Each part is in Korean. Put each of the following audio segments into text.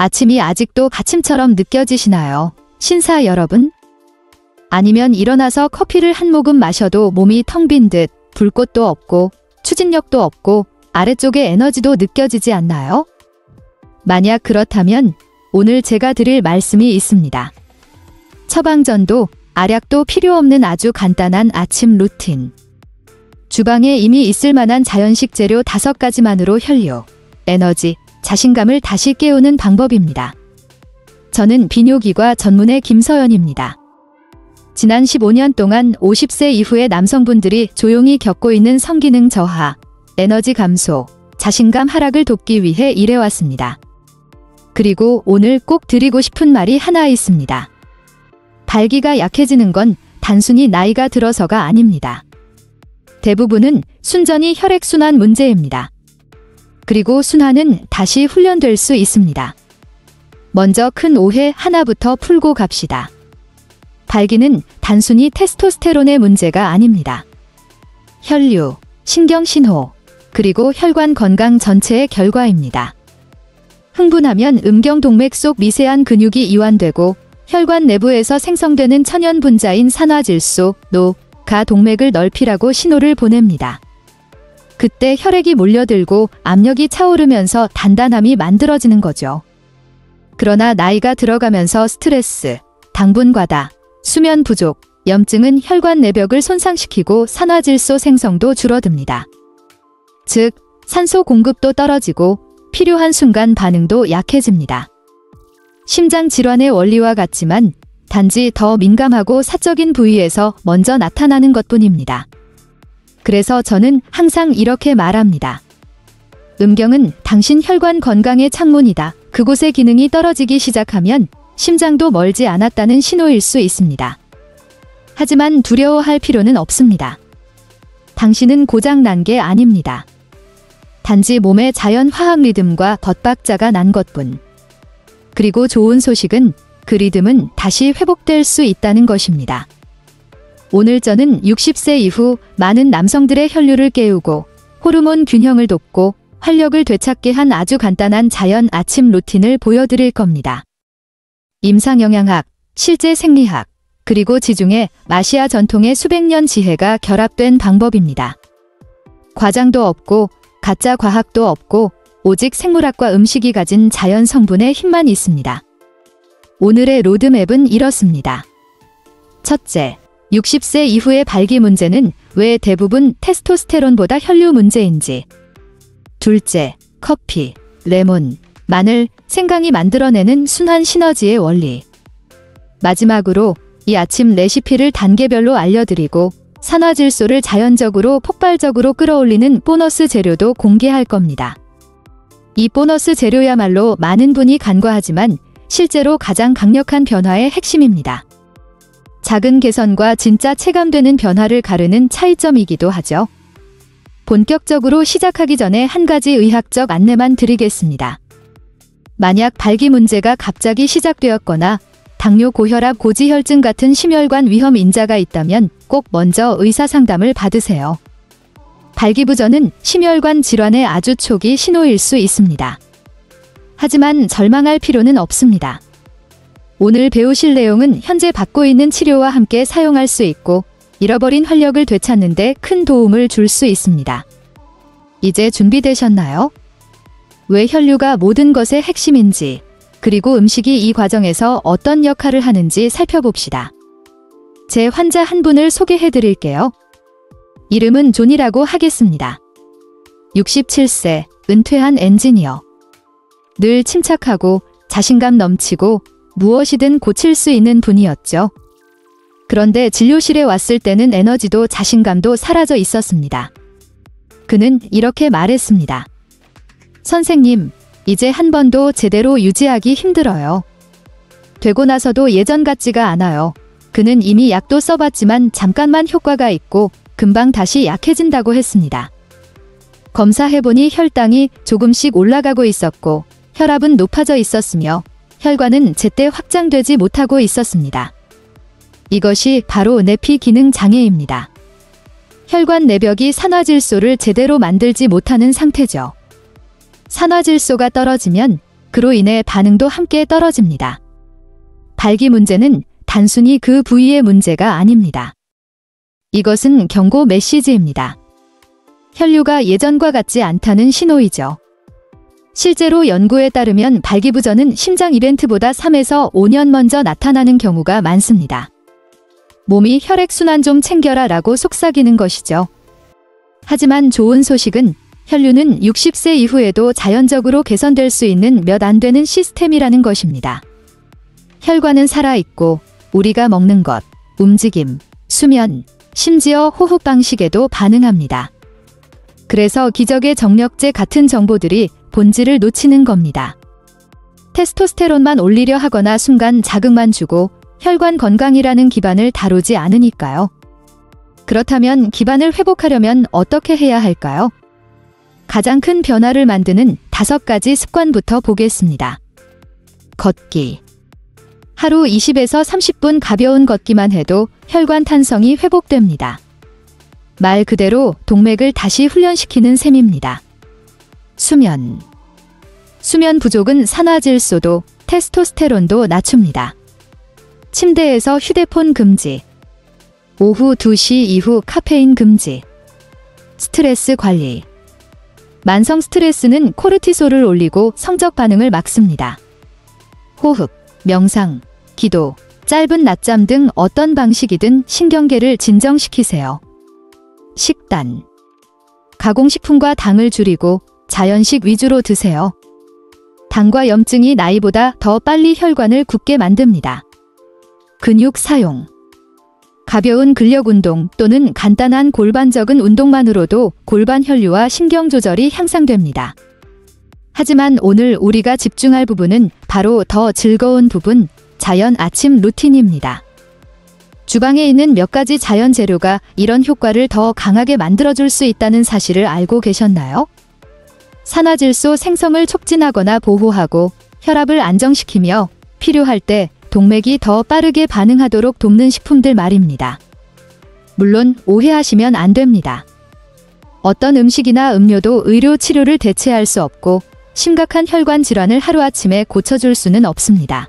아침이 아직도 가침처럼 느껴지시나요? 신사 여러분? 아니면 일어나서 커피를 한 모금 마셔도 몸이 텅 빈 듯 불꽃도 없고 추진력도 없고 아래쪽에 에너지도 느껴지지 않나요? 만약 그렇다면 오늘 제가 드릴 말씀이 있습니다. 처방전도 알약도 필요 없는 아주 간단한 아침 루틴. 주방에 이미 있을 만한 자연식 재료 5가지만으로 혈류, 에너지, 자신감을 다시 깨우는 방법입니다. 저는 비뇨기과 전문의 김서연입니다. 지난 15년 동안 50세 이후의 남성분들이 조용히 겪고 있는 성기능 저하, 에너지 감소, 자신감 하락을 돕기 위해 일해왔습니다. 그리고 오늘 꼭 드리고 싶은 말이 하나 있습니다. 발기가 약해지는 건 단순히 나이가 들어서가 아닙니다. 대부분은 순전히 혈액순환 문제입니다. 그리고 순환은 다시 훈련될 수 있습니다. 먼저 큰 오해 하나부터 풀고 갑시다. 발기는 단순히 테스토스테론의 문제가 아닙니다. 혈류, 신경신호, 그리고 혈관 건강 전체의 결과입니다. 흥분하면 음경동맥 속 미세한 근육이 이완되고 혈관 내부에서 생성되는 천연 분자인 산화질소, 가 동맥을 넓히라고 신호를 보냅니다. 그때 혈액이 몰려들고 압력이 차오르면서 단단함이 만들어지는 거죠. 그러나 나이가 들어가면서 스트레스, 당분 과다, 수면 부족, 염증은 혈관 내벽을 손상시키고 산화질소 생성도 줄어듭니다. 즉, 산소 공급도 떨어지고 필요한 순간 반응도 약해집니다. 심장 질환의 원리와 같지만 단지 더 민감하고 사적인 부위에서 먼저 나타나는 것뿐입니다. 그래서 저는 항상 이렇게 말합니다. 음경은 당신 혈관 건강의 창문이다. 그곳의 기능이 떨어지기 시작하면 심장도 멀지 않았다는 신호일 수 있습니다. 하지만 두려워할 필요는 없습니다. 당신은 고장난 게 아닙니다. 단지 몸의 자연 화학 리듬과 덧박자가 난 것뿐. 그리고 좋은 소식은 그 리듬은 다시 회복될 수 있다는 것입니다. 오늘 저는 60세 이후 많은 남성들의 혈류를 깨우고 호르몬 균형을 돕고 활력을 되찾게 한 아주 간단한 자연 아침 루틴을 보여드릴 겁니다. 임상영양학, 실제 생리학, 그리고 지중해 아시아 전통의 수백 년 지혜가 결합된 방법입니다. 과장도 없고 가짜 과학도 없고 오직 생물학과 음식이 가진 자연 성분의 힘만 있습니다. 오늘의 로드맵은 이렇습니다. 첫째, 60세 이후의 발기 문제는 왜 대부분 테스토스테론보다 혈류 문제인지. 둘째, 커피, 레몬, 마늘, 생강이 만들어내는 순환 시너지의 원리. 마지막으로 이 아침 레시피를 단계별로 알려드리고 산화질소를 자연적으로 폭발적으로 끌어올리는 보너스 재료도 공개할 겁니다. 이 보너스 재료야말로 많은 분이 간과하지만 실제로 가장 강력한 변화의 핵심입니다. 작은 개선과 진짜 체감되는 변화를 가르는 차이점이기도 하죠. 본격적으로 시작하기 전에 한 가지 의학적 안내만 드리겠습니다. 만약 발기 문제가 갑자기 시작되었거나 당뇨, 고혈압, 고지혈증 같은 심혈관 위험 인자가 있다면 꼭 먼저 의사상담을 받으세요. 발기부전은 심혈관 질환의 아주 초기 신호일 수 있습니다. 하지만 절망할 필요는 없습니다. 오늘 배우실 내용은 현재 받고 있는 치료와 함께 사용할 수 있고 잃어버린 활력을 되찾는 데 큰 도움을 줄 수 있습니다. 이제 준비되셨나요? 왜 혈류가 모든 것의 핵심인지, 그리고 음식이 이 과정에서 어떤 역할을 하는지 살펴봅시다. 제 환자 한 분을 소개해 드릴게요. 이름은 존이라고 하겠습니다. 67세, 은퇴한 엔지니어. 늘 침착하고 자신감 넘치고 무엇이든 고칠 수 있는 분이었죠. 그런데 진료실에 왔을 때는 에너지도 자신감도 사라져 있었습니다. 그는 이렇게 말했습니다. 선생님, 이제 한 번도 제대로 유지하기 힘들어요. 되고 나서도 예전 같지가 않아요. 그는 이미 약도 써봤지만 잠깐만 효과가 있고 금방 다시 약해진다고 했습니다. 검사해보니 혈당이 조금씩 올라가고 있었고 혈압은 높아져 있었으며 혈관은 제때 확장되지 못하고 있었습니다. 이것이 바로 내피 기능 장애입니다. 혈관 내벽이 산화질소를 제대로 만들지 못하는 상태죠. 산화질소가 떨어지면 그로 인해 반응도 함께 떨어집니다. 발기 문제는 단순히 그 부위의 문제가 아닙니다. 이것은 경고 메시지입니다. 혈류가 예전과 같지 않다는 신호이죠. 실제로 연구에 따르면 발기부전은 심장 이벤트보다 3에서 5년 먼저 나타나는 경우가 많습니다. 몸이 혈액순환 좀 챙겨라 라고 속삭이는 것이죠. 하지만 좋은 소식은 혈류는 60세 이후에도 자연적으로 개선될 수 있는 몇 안 되는 시스템이라는 것입니다. 혈관은 살아있고 우리가 먹는 것, 움직임, 수면, 심지어 호흡 방식에도 반응합니다. 그래서 기적의 정력제 같은 정보들이 본질을 놓치는 겁니다. 테스토스테론만 올리려 하거나 순간 자극만 주고 혈관 건강이라는 기반을 다루지 않으니까요. 그렇다면 기반을 회복하려면 어떻게 해야 할까요? 가장 큰 변화를 만드는 5가지 습관부터 보겠습니다. 걷기. 하루 20에서 30분 가벼운 걷기만 해도 혈관 탄성이 회복됩니다. 말 그대로 동맥을 다시 훈련시키는 셈입니다. 수면. 수면 부족은 산화질소도 테스토스테론도 낮춥니다. 침대에서 휴대폰 금지. 오후 2시 이후 카페인 금지. 스트레스 관리. 만성 스트레스는 코르티솔을 올리고 성적 반응을 막습니다. 호흡, 명상, 기도, 짧은 낮잠 등 어떤 방식이든 신경계를 진정시키세요. 식단. 가공식품과 당을 줄이고 자연식 위주로 드세요. 당과 염증이 나이보다 더 빨리 혈관을 굳게 만듭니다. 근육 사용. 가벼운 근력 운동 또는 간단한 골반적인 운동만으로도 골반 혈류와 신경 조절이 향상됩니다. 하지만 오늘 우리가 집중할 부분은 바로 더 즐거운 부분, 자연 아침 루틴입니다. 주방에 있는 몇 가지 자연 재료가 이런 효과를 더 강하게 만들어줄 수 있다는 사실을 알고 계셨나요? 산화질소 생성을 촉진하거나 보호하고 혈압을 안정시키며 필요할 때 동맥이 더 빠르게 반응하도록 돕는 식품들 말입니다. 물론 오해하시면 안 됩니다. 어떤 음식이나 음료도 의료 치료를 대체할 수 없고 심각한 혈관 질환을 하루아침에 고쳐줄 수는 없습니다.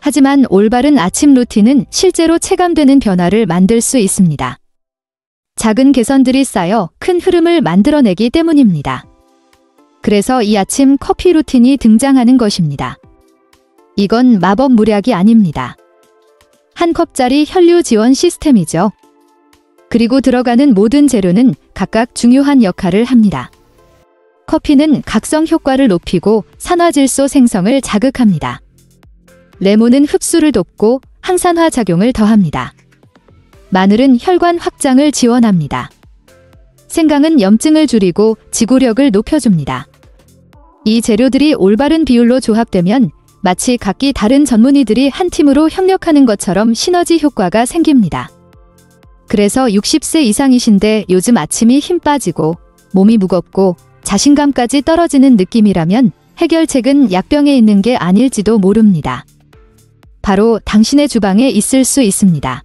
하지만 올바른 아침 루틴은 실제로 체감되는 변화를 만들 수 있습니다. 작은 개선들이 쌓여 큰 흐름을 만들어내기 때문입니다. 그래서 이 아침 커피 루틴이 등장하는 것입니다. 이건 마법 물약이 아닙니다. 한 컵짜리 혈류 지원 시스템이죠. 그리고 들어가는 모든 재료는 각각 중요한 역할을 합니다. 커피는 각성 효과를 높이고 산화질소 생성을 자극합니다. 레몬은 흡수를 돕고 항산화 작용을 더합니다. 마늘은 혈관 확장을 지원합니다. 생강은 염증을 줄이고 지구력을 높여줍니다. 이 재료들이 올바른 비율로 조합되면 마치 각기 다른 전문의들이 한 팀으로 협력하는 것처럼 시너지 효과가 생깁니다. 그래서 60세 이상이신데 요즘 아침이 힘 빠지고 몸이 무겁고 자신감까지 떨어지는 느낌이라면 해결책은 약병에 있는 게 아닐지도 모릅니다. 바로 당신의 주방에 있을 수 있습니다.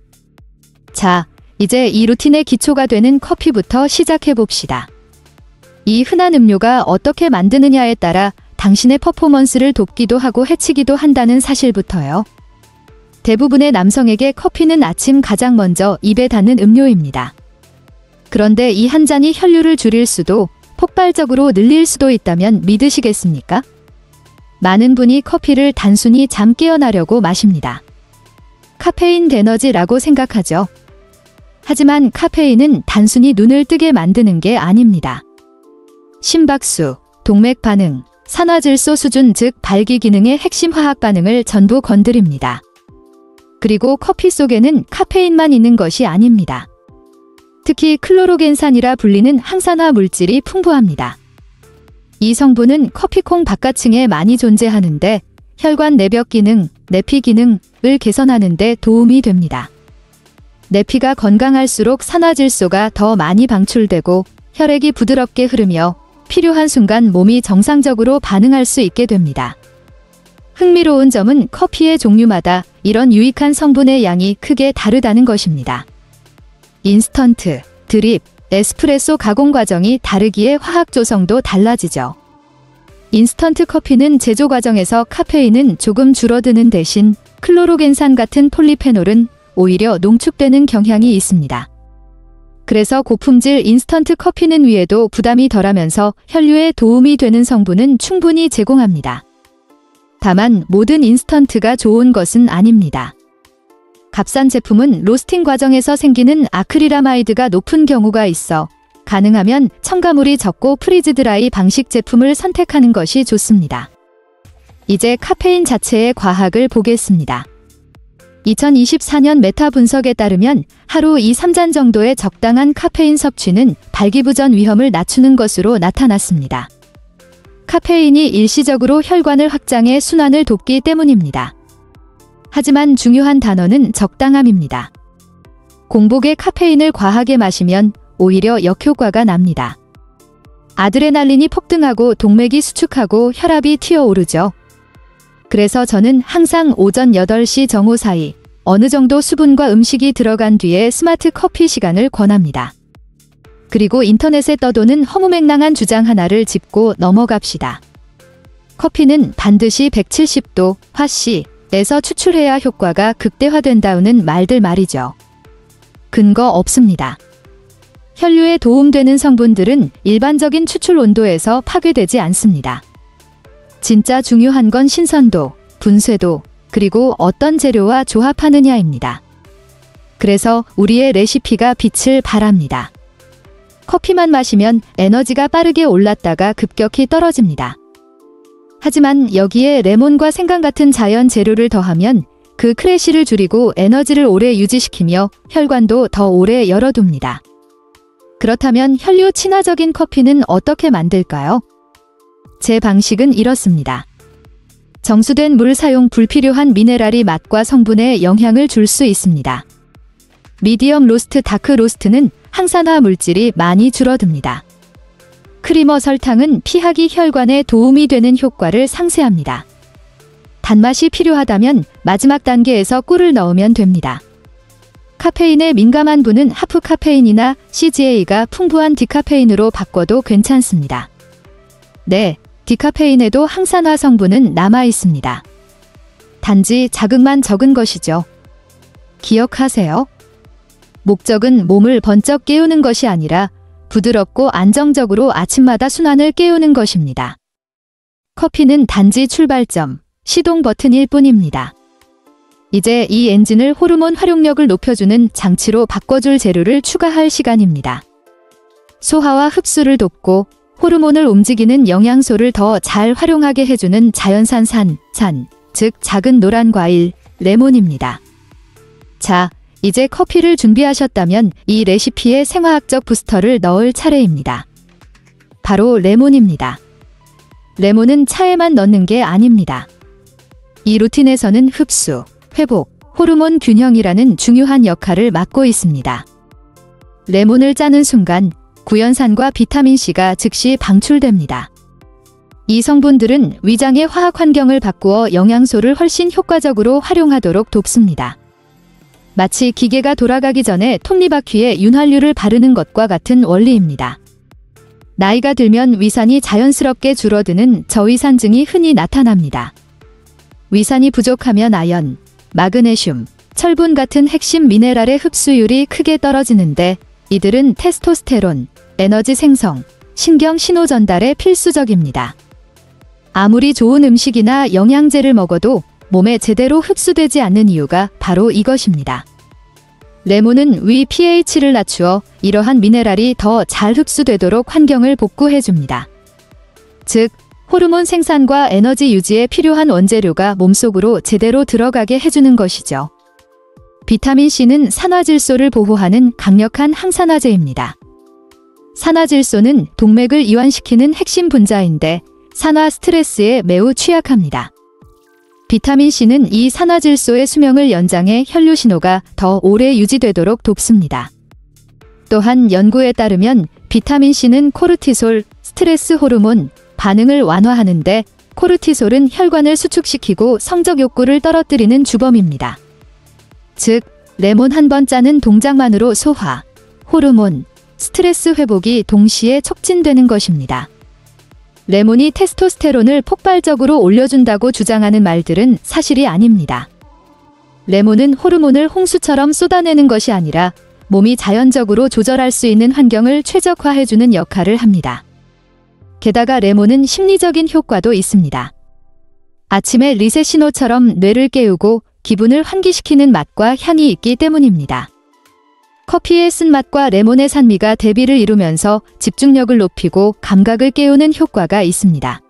자, 이제 이 루틴의 기초가 되는 커피부터 시작해봅시다. 이 흔한 음료가 어떻게 만드느냐에 따라 당신의 퍼포먼스를 돕기도 하고 해치기도 한다는 사실부터요. 대부분의 남성에게 커피는 아침 가장 먼저 입에 닿는 음료입니다. 그런데 이 한 잔이 혈류를 줄일 수도 폭발적으로 늘릴 수도 있다면 믿으시겠습니까? 많은 분이 커피를 단순히 잠 깨어나려고 마십니다. 카페인 에너지라고 생각하죠. 하지만 카페인은 단순히 눈을 뜨게 만드는 게 아닙니다. 심박수, 동맥 반응, 산화질소 수준 즉 발기 기능의 핵심 화학 반응을 전부 건드립니다. 그리고 커피 속에는 카페인만 있는 것이 아닙니다. 특히 클로로겐산이라 불리는 항산화 물질이 풍부합니다. 이 성분은 커피콩 바깥층에 많이 존재하는데 혈관 내벽 기능, 내피 기능을 개선하는 데 도움이 됩니다. 내피가 건강할수록 산화질소가 더 많이 방출되고 혈액이 부드럽게 흐르며 필요한 순간 몸이 정상적으로 반응할 수 있게 됩니다. 흥미로운 점은 커피의 종류마다 이런 유익한 성분의 양이 크게 다르다는 것입니다. 인스턴트, 드립, 에스프레소 가공 과정이 다르기에 화학 조성도 달라지죠. 인스턴트 커피는 제조 과정에서 카페인은 조금 줄어드는 대신 클로로겐산 같은 폴리페놀은 오히려 농축되는 경향이 있습니다. 그래서 고품질 인스턴트 커피는 위에도 부담이 덜하면서 혈류에 도움이 되는 성분은 충분히 제공합니다. 다만 모든 인스턴트가 좋은 것은 아닙니다. 값싼 제품은 로스팅 과정에서 생기는 아크릴아마이드가 높은 경우가 있어 가능하면 첨가물이 적고 프리즈 드라이 방식 제품을 선택하는 것이 좋습니다. 이제 카페인 자체의 과학을 보겠습니다. 2024년 메타 분석에 따르면 하루 2-3잔 정도의 적당한 카페인 섭취는 발기부전 위험을 낮추는 것으로 나타났습니다. 카페인이 일시적으로 혈관을 확장해 순환을 돕기 때문입니다. 하지만 중요한 단어는 적당함입니다. 공복에 카페인을 과하게 마시면 오히려 역효과가 납니다. 아드레날린이 폭등하고 동맥이 수축하고 혈압이 튀어오르죠. 그래서 저는 항상 오전 8시 정오 사이 어느 정도 수분과 음식이 들어간 뒤에 스마트 커피 시간을 권합니다. 그리고 인터넷에 떠도는 허무맹랑한 주장 하나를 짚고 넘어갑시다. 커피는 반드시 170도 화씨에서 추출해야 효과가 극대화된다는 말들 말이죠. 근거 없습니다. 혈류에 도움되는 성분들은 일반적인 추출 온도에서 파괴되지 않습니다. 진짜 중요한 건 신선도, 분쇄도, 그리고 어떤 재료와 조합하느냐입니다. 그래서 우리의 레시피가 빛을 발합니다. 커피만 마시면 에너지가 빠르게 올랐다가 급격히 떨어집니다. 하지만 여기에 레몬과 생강 같은 자연 재료를 더하면 그 크래시를 줄이고 에너지를 오래 유지시키며 혈관도 더 오래 열어둡니다. 그렇다면 혈류 친화적인 커피는 어떻게 만들까요? 제 방식은 이렇습니다. 정수된 물 사용 불필요한 미네랄이 맛과 성분에 영향을 줄 수 있습니다. 미디엄 로스트, 다크 로스트는 항산화 물질이 많이 줄어듭니다. 크리머, 설탕은 피하기 혈관에 도움이 되는 효과를 상쇄합니다. 단맛이 필요하다면 마지막 단계에서 꿀을 넣으면 됩니다. 카페인에 민감한 분은 하프 카페인이나 CGA가 풍부한 디카페인으로 바꿔도 괜찮습니다. 네, 디카페인에도 항산화 성분은 남아 있습니다. 단지 자극만 적은 것이죠. 기억하세요. 목적은 몸을 번쩍 깨우는 것이 아니라 부드럽고 안정적으로 아침마다 순환을 깨우는 것입니다. 커피는 단지 출발점, 시동 버튼일 뿐입니다. 이제 이 엔진을 호르몬 활용력을 높여주는 장치로 바꿔줄 재료를 추가할 시간입니다. 소화와 흡수를 돕고 호르몬을 움직이는 영양소를 더 잘 활용하게 해주는 자연산 즉 작은 노란 과일, 레몬입니다. 자, 이제 커피를 준비하셨다면 이 레시피에 생화학적 부스터를 넣을 차례입니다. 바로 레몬입니다. 레몬은 차에만 넣는 게 아닙니다. 이 루틴에서는 흡수, 회복, 호르몬 균형이라는 중요한 역할을 맡고 있습니다. 레몬을 짜는 순간 구연산과 비타민C가 즉시 방출됩니다. 이 성분들은 위장의 화학 환경을 바꾸어 영양소를 훨씬 효과적으로 활용하도록 돕습니다. 마치 기계가 돌아가기 전에 톱니바퀴에 윤활유를 바르는 것과 같은 원리입니다. 나이가 들면 위산이 자연스럽게 줄어드는 저위산증이 흔히 나타납니다. 위산이 부족하면 아연, 마그네슘, 철분 같은 핵심 미네랄의 흡수율이 크게 떨어지는데 이들은 테스토스테론, 에너지 생성, 신경 신호 전달에 필수적입니다. 아무리 좋은 음식이나 영양제를 먹어도 몸에 제대로 흡수되지 않는 이유가 바로 이것입니다. 레몬은 위 pH를 낮추어 이러한 미네랄이 더 잘 흡수되도록 환경을 복구해줍니다. 즉, 호르몬 생산과 에너지 유지에 필요한 원재료가 몸속으로 제대로 들어가게 해주는 것이죠. 비타민C는 산화질소를 보호하는 강력한 항산화제입니다. 산화질소는 동맥을 이완시키는 핵심 분자인데 산화 스트레스에 매우 취약합니다. 비타민C는 이 산화질소의 수명을 연장해 혈류 신호가 더 오래 유지되도록 돕습니다. 또한 연구에 따르면 비타민C는 코르티솔, 스트레스 호르몬 반응을 완화하는데 코르티솔은 혈관을 수축시키고 성적 욕구를 떨어뜨리는 주범입니다. 즉, 레몬 한 번 짜는 동작만으로 소화, 호르몬, 스트레스 회복이 동시에 촉진되는 것입니다. 레몬이 테스토스테론을 폭발적으로 올려준다고 주장하는 말들은 사실이 아닙니다. 레몬은 호르몬을 홍수처럼 쏟아내는 것이 아니라 몸이 자연적으로 조절할 수 있는 환경을 최적화해주는 역할을 합니다. 게다가 레몬은 심리적인 효과도 있습니다. 아침에 리셋 신호처럼 뇌를 깨우고 기분을 환기시키는 맛과 향이 있기 때문입니다. 커피의 쓴맛과 레몬의 산미가 대비를 이루면서 집중력을 높이고 감각을 깨우는 효과가 있습니다.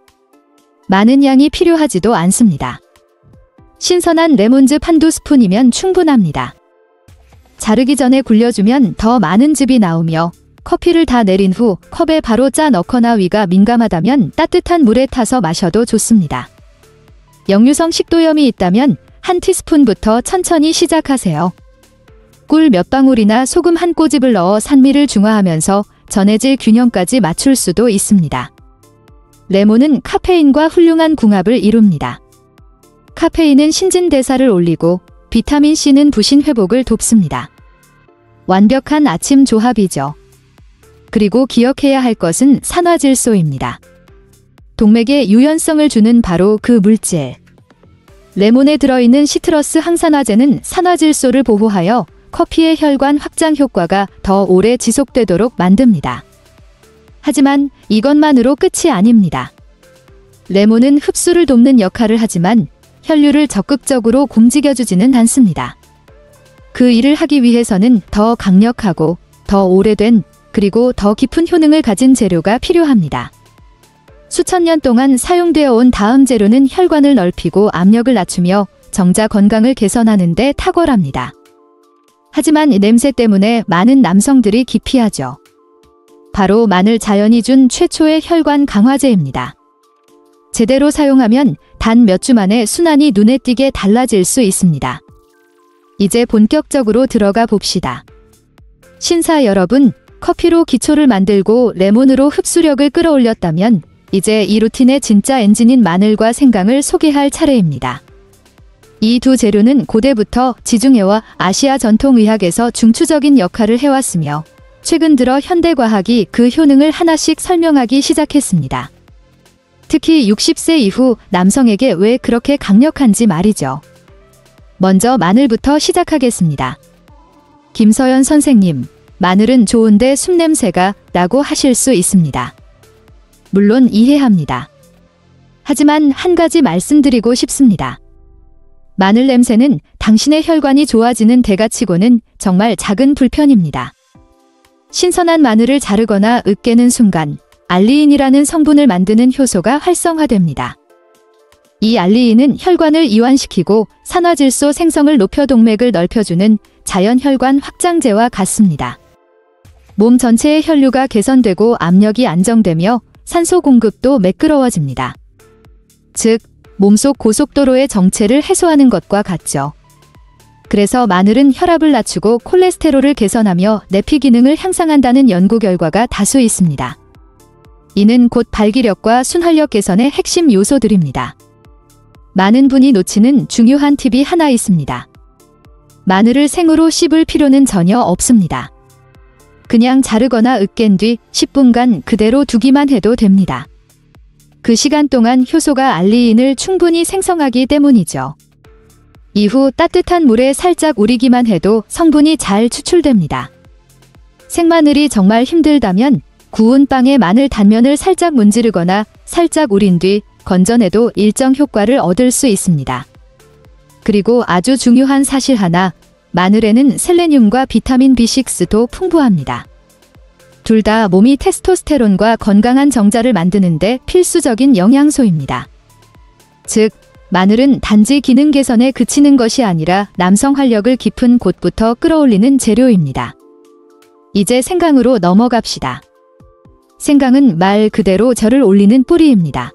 많은 양이 필요하지도 않습니다. 신선한 레몬즙 한두 스푼이면 충분합니다. 자르기 전에 굴려주면 더 많은 즙이 나오며 커피를 다 내린 후 컵에 바로 짜 넣거나 위가 민감하다면 따뜻한 물에 타서 마셔도 좋습니다. 역류성 식도염이 있다면 한 티스푼부터 천천히 시작하세요. 꿀 몇 방울이나 소금 한 꼬집을 넣어 산미를 중화하면서 전해질 균형까지 맞출 수도 있습니다. 레몬은 카페인과 훌륭한 궁합을 이룹니다. 카페인은 신진대사를 올리고 비타민C는 부신 회복을 돕습니다. 완벽한 아침 조합이죠. 그리고 기억해야 할 것은 산화질소입니다. 동맥에 유연성을 주는 바로 그 물질. 레몬에 들어있는 시트러스 항산화제는 산화질소를 보호하여 커피의 혈관 확장 효과가 더 오래 지속되도록 만듭니다. 하지만 이것만으로 끝이 아닙니다. 레몬은 흡수를 돕는 역할을 하지만 혈류를 적극적으로 움직여주지는 않습니다. 그 일을 하기 위해서는 더 강력하고 더 오래된 그리고 더 깊은 효능을 가진 재료가 필요합니다. 수천 년 동안 사용되어 온 다음 재료는 혈관을 넓히고 압력을 낮추며 정자 건강을 개선하는 데 탁월합니다. 하지만 냄새 때문에 많은 남성들이 기피하죠. 바로 마늘 자연이 준 최초의 혈관 강화제입니다. 제대로 사용하면 단 몇 주 만에 순환이 눈에 띄게 달라질 수 있습니다. 이제 본격적으로 들어가 봅시다. 신사 여러분, 커피로 기초를 만들고 레몬으로 흡수력을 끌어올렸다면 이제 이 루틴의 진짜 엔진인 마늘과 생강을 소개할 차례입니다. 이 두 재료는 고대부터 지중해와 아시아 전통의학에서 중추적인 역할을 해왔으며 최근 들어 현대과학이 그 효능을 하나씩 설명하기 시작했습니다. 특히 60세 이후 남성에게 왜 그렇게 강력한지 말이죠. 먼저 마늘부터 시작하겠습니다. 김서연 선생님, 마늘은 좋은데 숲냄새가 라고 하실 수 있습니다. 물론 이해합니다. 하지만 한 가지 말씀드리고 싶습니다. 마늘 냄새는 당신의 혈관이 좋아지는 대가치고는 정말 작은 불편입니다. 신선한 마늘을 자르거나 으깨는 순간 알리인이라는 성분을 만드는 효소가 활성화됩니다. 이 알리인은 혈관을 이완시키고 산화질소 생성을 높여 동맥을 넓혀주는 자연 혈관 확장제와 같습니다. 몸 전체의 혈류가 개선되고 압력이 안정되며 산소 공급도 매끄러워집니다. 즉, 몸속 고속도로의 정체를 해소하는 것과 같죠. 그래서 마늘은 혈압을 낮추고 콜레스테롤을 개선하며 내피 기능을 향상한다는 연구 결과가 다수 있습니다. 이는 곧 발기력과 순활력 개선의 핵심 요소들입니다. 많은 분이 놓치는 중요한 팁이 하나 있습니다. 마늘을 생으로 씹을 필요는 전혀 없습니다. 그냥 자르거나 으깬 뒤 10분간 그대로 두기만 해도 됩니다. 그 시간 동안 효소가 알리인을 충분히 생성하기 때문이죠. 이후 따뜻한 물에 살짝 우리기만 해도 성분이 잘 추출됩니다. 생마늘이 정말 힘들다면 구운 빵에 마늘 단면을 살짝 문지르거나 살짝 우린 뒤 건져내도 일정 효과를 얻을 수 있습니다. 그리고 아주 중요한 사실 하나, 마늘에는 셀레늄과 비타민 B6도 풍부합니다. 둘 다 몸이 테스토스테론과 건강한 정자를 만드는데 필수적인 영양소입니다. 즉, 마늘은 단지 기능 개선에 그치는 것이 아니라 남성 활력을 깊은 곳부터 끌어올리는 재료입니다. 이제 생강으로 넘어갑시다. 생강은 말 그대로 절을 올리는 뿌리입니다.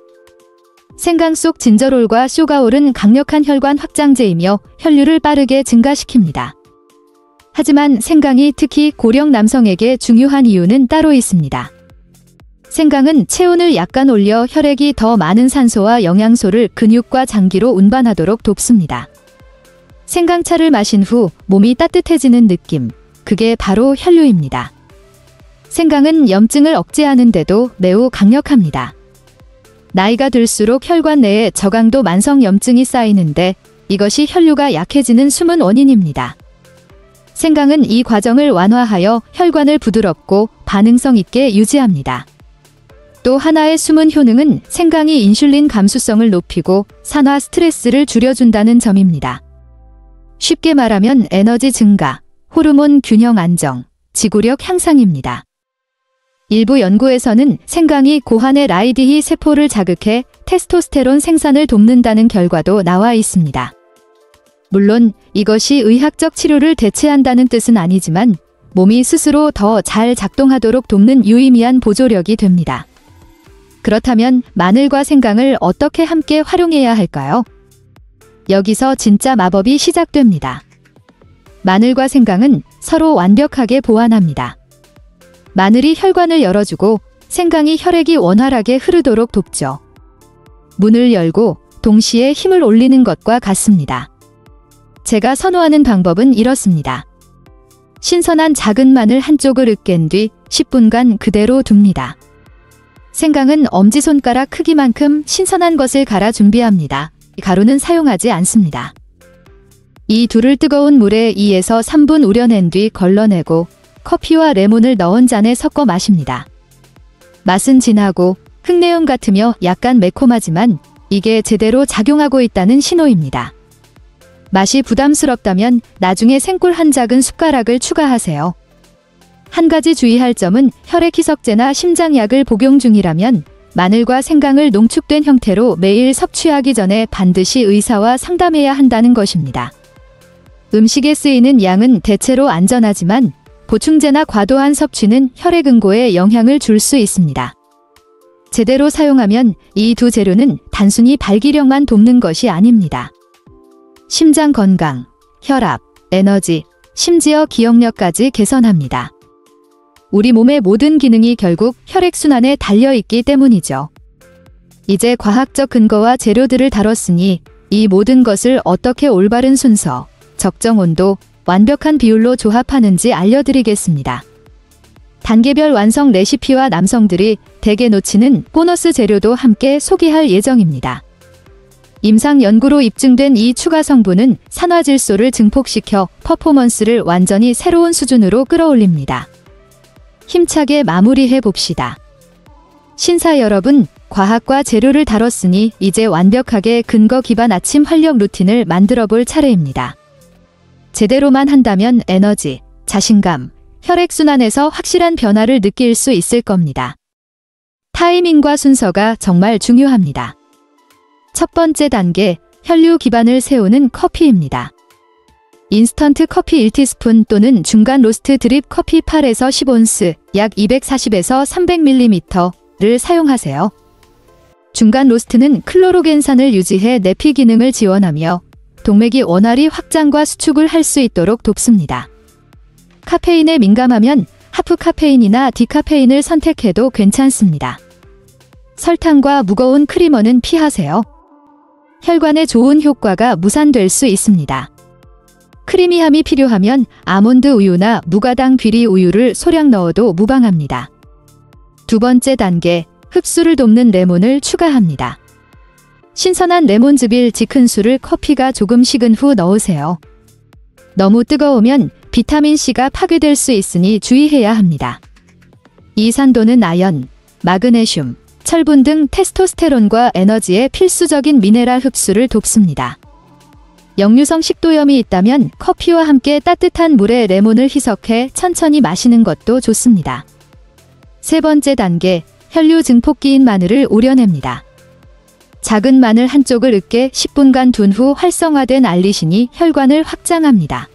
생강 속 진저롤과 쇼가올은 강력한 혈관 확장제이며 혈류를 빠르게 증가시킵니다. 하지만 생강이 특히 고령 남성에게 중요한 이유는 따로 있습니다. 생강은 체온을 약간 올려 혈액이 더 많은 산소와 영양소를 근육과 장기로 운반하도록 돕습니다. 생강차를 마신 후 몸이 따뜻해지는 느낌, 그게 바로 혈류입니다. 생강은 염증을 억제하는 데도 매우 강력합니다. 나이가 들수록 혈관 내에 저강도 만성염증이 쌓이는데 이것이 혈류가 약해지는 숨은 원인입니다. 생강은 이 과정을 완화하여 혈관을 부드럽고 반응성 있게 유지합니다. 또 하나의 숨은 효능은 생강이 인슐린 감수성을 높이고 산화 스트레스를 줄여준다는 점입니다. 쉽게 말하면 에너지 증가, 호르몬 균형 안정, 지구력 향상입니다. 일부 연구에서는 생강이 고환의 라이디히 세포를 자극해 테스토스테론 생산을 돕는다는 결과도 나와 있습니다. 물론 이것이 의학적 치료를 대체한다는 뜻은 아니지만 몸이 스스로 더 잘 작동하도록 돕는 유의미한 보조력이 됩니다. 그렇다면 마늘과 생강을 어떻게 함께 활용해야 할까요? 여기서 진짜 마법이 시작됩니다. 마늘과 생강은 서로 완벽하게 보완합니다. 마늘이 혈관을 열어주고 생강이 혈액이 원활하게 흐르도록 돕죠. 문을 열고 동시에 힘을 올리는 것과 같습니다. 제가 선호하는 방법은 이렇습니다. 신선한 작은 마늘 한쪽을 으깬 뒤 10분간 그대로 둡니다. 생강은 엄지손가락 크기만큼 신선한 것을 갈아 준비합니다. 가루는 사용하지 않습니다. 이 둘을 뜨거운 물에 2에서 3분 우려낸 뒤 걸러내고 커피와 레몬을 넣은 잔에 섞어 마십니다. 맛은 진하고 흙내음 같으며 약간 매콤하지만 이게 제대로 작용하고 있다는 신호입니다. 맛이 부담스럽다면 나중에 생꿀 한 작은 숟가락을 추가하세요. 한 가지 주의할 점은 혈액 희석제나 심장약을 복용 중이라면 마늘과 생강을 농축된 형태로 매일 섭취하기 전에 반드시 의사와 상담해야 한다는 것입니다. 음식에 쓰이는 양은 대체로 안전하지만 보충제나 과도한 섭취는 혈액 응고에 영향을 줄 수 있습니다. 제대로 사용하면 이 두 재료는 단순히 발기력만 돕는 것이 아닙니다. 심장 건강, 혈압, 에너지, 심지어 기억력까지 개선합니다. 우리 몸의 모든 기능이 결국 혈액순환에 달려있기 때문이죠. 이제 과학적 근거와 재료들을 다뤘으니 이 모든 것을 어떻게 올바른 순서, 적정 온도, 완벽한 비율로 조합하는지 알려드리겠습니다. 단계별 완성 레시피와 남성들이 대개 놓치는 보너스 재료도 함께 소개할 예정입니다. 임상 연구로 입증된 이 추가 성분은 산화질소를 증폭시켜 퍼포먼스를 완전히 새로운 수준으로 끌어올립니다. 힘차게 마무리해 봅시다. 신사 여러분, 과학과 재료를 다뤘으니 이제 완벽하게 근거 기반 아침 활력 루틴을 만들어 볼 차례입니다. 제대로만 한다면 에너지, 자신감, 혈액순환에서 확실한 변화를 느낄 수 있을 겁니다. 타이밍과 순서가 정말 중요합니다. 첫 번째 단계, 혈류 기반을 세우는 커피입니다. 인스턴트 커피 1티스푼 또는 중간 로스트 드립 커피 8에서 10온스, 약 240에서 300ml를 사용하세요. 중간 로스트는 클로로겐산을 유지해 내피 기능을 지원하며 동맥이 원활히 확장과 수축을 할 수 있도록 돕습니다. 카페인에 민감하면 하프 카페인이나 디카페인을 선택해도 괜찮습니다. 설탕과 무거운 크리머는 피하세요. 혈관에 좋은 효과가 무산될 수 있습니다. 크리미함이 필요하면 아몬드 우유나 무가당 귀리 우유를 소량 넣어도 무방합니다. 두 번째 단계, 흡수를 돕는 레몬을 추가합니다. 신선한 레몬즙일 짙은수를 커피가 조금 식은 후 넣으세요. 너무 뜨거우면 비타민C가 파괴될 수 있으니 주의해야 합니다. 이 산도는 아연, 마그네슘, 철분 등 테스토스테론과 에너지의 필수적인 미네랄 흡수를 돕습니다. 역류성 식도염이 있다면 커피와 함께 따뜻한 물에 레몬을 희석해 천천히 마시는 것도 좋습니다. 세 번째 단계, 혈류 증폭기인 마늘을 우려냅니다. 작은 마늘 한쪽을 으깨 10분간 둔 후 활성화된 알리신이 혈관을 확장합니다.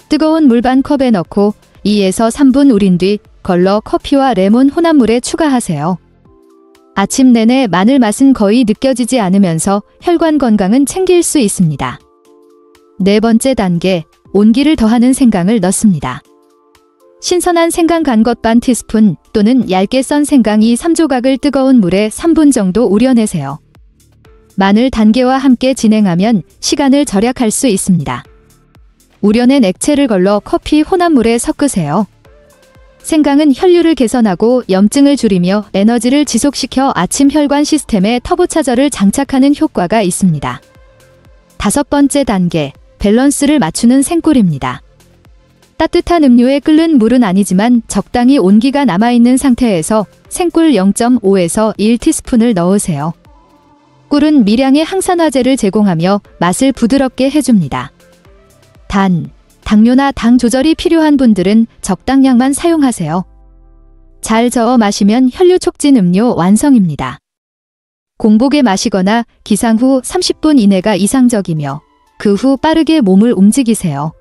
뜨거운 물 반 컵에 넣고 2에서 3분 우린 뒤 걸러 커피와 레몬 혼합물에 추가하세요. 아침 내내 마늘 맛은 거의 느껴지지 않으면서 혈관 건강은 챙길 수 있습니다. 네 번째 단계, 온기를 더하는 생강을 넣습니다. 신선한 생강 간것 반 티스푼 또는 얇게 썬 생강 3조각을 뜨거운 물에 3분 정도 우려내세요. 마늘 단계와 함께 진행하면 시간을 절약할 수 있습니다. 우려낸 액체를 걸러 커피 혼합물에 섞으세요. 생강은 혈류를 개선하고 염증을 줄이며 에너지를 지속시켜 아침 혈관 시스템에 터보차저를 장착하는 효과가 있습니다. 5번째 단계, 밸런스를 맞추는 생꿀입니다. 따뜻한 음료에 끓는 물은 아니지만 적당히 온기가 남아있는 상태에서 생꿀 0.5에서 1티스푼을 넣으세요. 꿀은 미량의 항산화제를 제공하며 맛을 부드럽게 해줍니다. 당뇨나 당 조절이 필요한 분들은 적당량만 사용하세요. 잘 저어 마시면 혈류 촉진 음료 완성입니다. 공복에 마시거나 기상 후 30분 이내가 이상적이며 그 후 빠르게 몸을 움직이세요.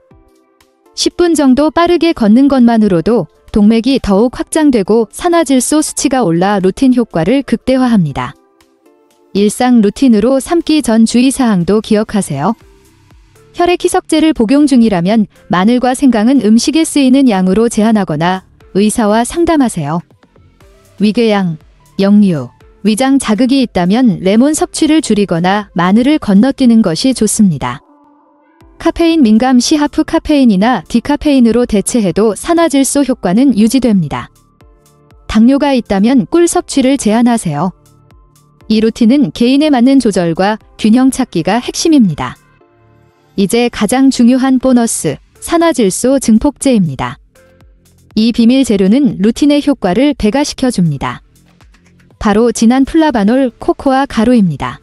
10분 정도 빠르게 걷는 것만으로도 동맥이 더욱 확장되고 산화질소 수치가 올라 루틴 효과를 극대화합니다. 일상 루틴으로 삼기 전 주의사항도 기억하세요. 혈액 희석제를 복용 중이라면 마늘과 생강은 음식에 쓰이는 양으로 제한하거나 의사와 상담하세요. 위궤양, 역류, 위장 자극이 있다면 레몬 섭취를 줄이거나 마늘을 건너뛰는 것이 좋습니다. 카페인 민감 시 하프 카페인이나 디카페인으로 대체해도 산화질소 효과는 유지됩니다. 당뇨가 있다면 꿀 섭취를 제한하세요. 이 루틴은 개인에 맞는 조절과 균형 찾기가 핵심입니다. 이제 가장 중요한 보너스, 산화질소 증폭제입니다. 이 비밀 재료는 루틴의 효과를 배가시켜줍니다. 바로 진한 플라바놀 코코아 가루입니다.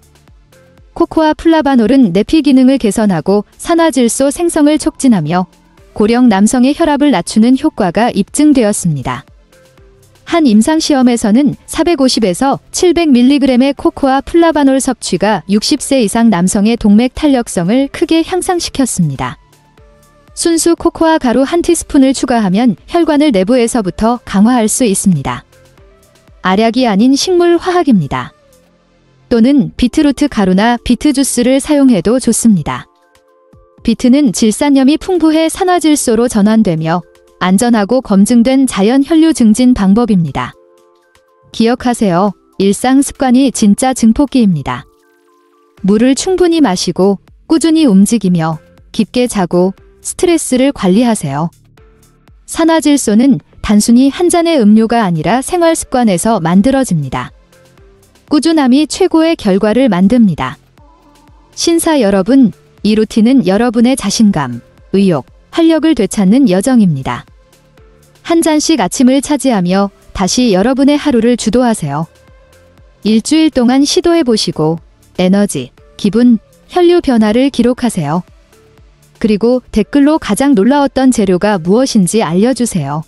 코코아 플라바놀은 내피 기능을 개선하고 산화질소 생성을 촉진하며 고령 남성의 혈압을 낮추는 효과가 입증되었습니다. 한 임상시험에서는 450에서 700mg의 코코아 플라바놀 섭취가 60세 이상 남성의 동맥 탄력성을 크게 향상시켰습니다. 순수 코코아 가루 1티스푼을 추가하면 혈관을 내부에서부터 강화할 수 있습니다. 알약이 아닌 식물 화학입니다. 또는 비트루트 가루나 비트 주스를 사용해도 좋습니다. 비트는 질산염이 풍부해 산화질소로 전환되며 안전하고 검증된 자연 혈류 증진 방법입니다. 기억하세요. 일상 습관이 진짜 증폭기입니다. 물을 충분히 마시고 꾸준히 움직이며 깊게 자고 스트레스를 관리하세요. 산화질소는 단순히 한 잔의 음료가 아니라 생활 습관에서 만들어집니다. 꾸준함이 최고의 결과를 만듭니다. 신사 여러분, 이 루틴은 여러분의 자신감, 의욕, 활력을 되찾는 여정입니다. 한 잔씩 아침을 차지하며 다시 여러분의 하루를 주도하세요. 일주일 동안 시도해보시고 에너지, 기분, 혈류 변화를 기록하세요. 그리고 댓글로 가장 놀라웠던 재료가 무엇인지 알려주세요.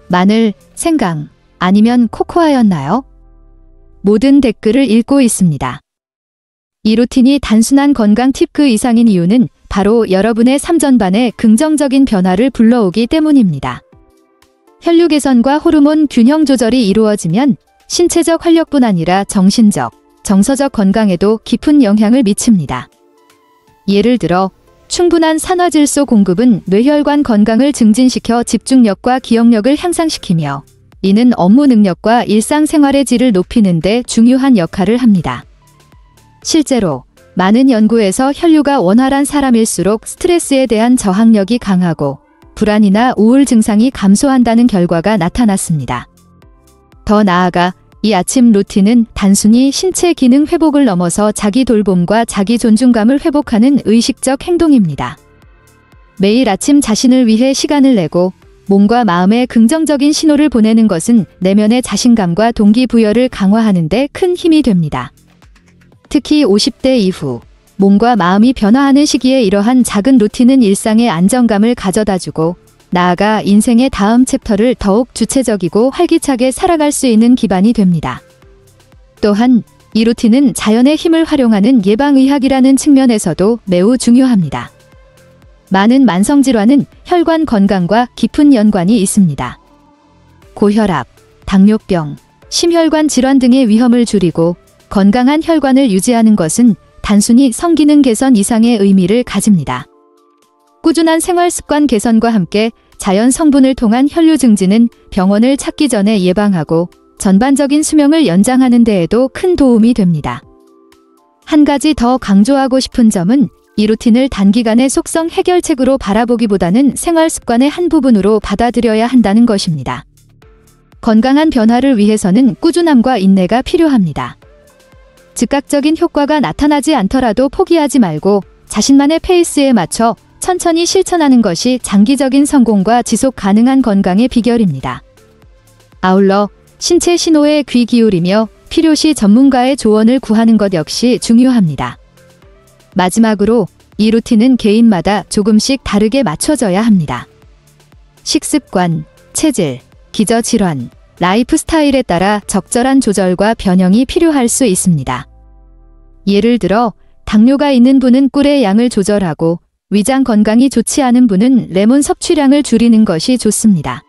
마늘, 생강, 아니면 코코아였나요? 모든 댓글을 읽고 있습니다. 이 루틴이 단순한 건강 팁 그 이상인 이유는 바로 여러분의 삶 전반에 긍정적인 변화를 불러오기 때문입니다. 혈류 개선과 호르몬 균형 조절이 이루어지면 신체적 활력뿐 아니라 정신적, 정서적 건강에도 깊은 영향을 미칩니다. 예를 들어 충분한 산화질소 공급은 뇌혈관 건강을 증진시켜 집중력과 기억력을 향상시키며 이는 업무 능력과 일상생활의 질을 높이는 데 중요한 역할을 합니다. 실제로 많은 연구에서 혈류가 원활한 사람일수록 스트레스에 대한 저항력이 강하고 불안이나 우울 증상이 감소한다는 결과가 나타났습니다. 더 나아가 이 아침 루틴은 단순히 신체 기능 회복을 넘어서 자기 돌봄과 자기 존중감을 회복하는 의식적 행동입니다. 매일 아침 자신을 위해 시간을 내고 몸과 마음에 긍정적인 신호를 보내는 것은 내면의 자신감과 동기부여를 강화하는 데 큰 힘이 됩니다. 특히 50대 이후 몸과 마음이 변화하는 시기에 이러한 작은 루틴은 일상의 안정감을 가져다주고 나아가 인생의 다음 챕터를 더욱 주체적이고 활기차게 살아갈 수 있는 기반이 됩니다. 또한 이 루틴은 자연의 힘을 활용하는 예방의학이라는 측면에서도 매우 중요합니다. 많은 만성질환은 혈관 건강과 깊은 연관이 있습니다. 고혈압, 당뇨병, 심혈관 질환 등의 위험을 줄이고 건강한 혈관을 유지하는 것은 단순히 성기능 개선 이상의 의미를 가집니다. 꾸준한 생활 습관 개선과 함께 자연 성분을 통한 혈류 증진은 병원을 찾기 전에 예방하고 전반적인 수명을 연장하는 데에도 큰 도움이 됩니다. 한 가지 더 강조하고 싶은 점은 이 루틴을 단기간의 속성 해결책으로 바라보기보다는 생활 습관의 한 부분으로 받아들여야 한다는 것입니다. 건강한 변화를 위해서는 꾸준함과 인내가 필요합니다. 즉각적인 효과가 나타나지 않더라도 포기하지 말고 자신만의 페이스에 맞춰 천천히 실천하는 것이 장기적인 성공과 지속 가능한 건강의 비결입니다. 아울러 신체 신호에 귀 기울이며 필요시 전문가의 조언을 구하는 것 역시 중요합니다. 마지막으로 이 루틴은 개인마다 조금씩 다르게 맞춰져야 합니다. 식습관, 체질, 기저질환, 라이프 스타일에 따라 적절한 조절과 변형이 필요할 수 있습니다. 예를 들어 당뇨가 있는 분은 꿀의 양을 조절하고 위장 건강이 좋지 않은 분은 레몬 섭취량을 줄이는 것이 좋습니다.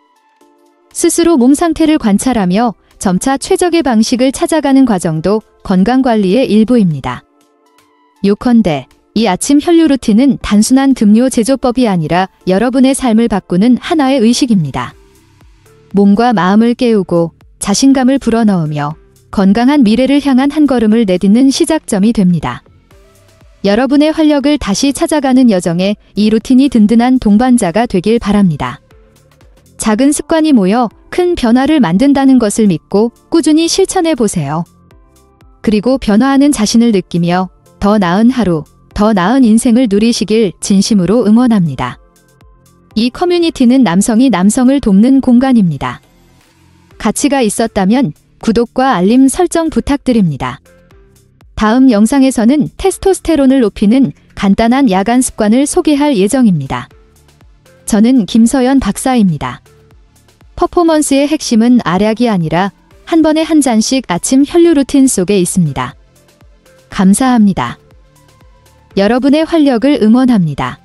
스스로 몸 상태를 관찰하며 점차 최적의 방식을 찾아가는 과정도 건강관리의 일부입니다. 요컨대 이 아침 혈류 루틴은 단순한 급료 제조법이 아니라 여러분의 삶을 바꾸는 하나의 의식입니다. 몸과 마음을 깨우고 자신감을 불어넣으며 건강한 미래를 향한 한 걸음을 내딛는 시작점이 됩니다. 여러분의 활력을 다시 찾아가는 여정에 이 루틴이 든든한 동반자가 되길 바랍니다. 작은 습관이 모여 큰 변화를 만든다는 것을 믿고 꾸준히 실천해 보세요. 그리고 변화하는 자신을 느끼며 더 나은 하루, 더 나은 인생을 누리시길 진심으로 응원합니다. 이 커뮤니티는 남성이 남성을 돕는 공간입니다. 가치가 있었다면 구독과 알림 설정 부탁드립니다. 다음 영상에서는 테스토스테론을 높이는 간단한 야간 습관을 소개할 예정입니다. 저는 김서연 박사입니다. 퍼포먼스의 핵심은 알약이 아니라 한 번에 한 잔씩 아침 혈류 루틴 속에 있습니다. 감사합니다. 여러분의 활력을 응원합니다.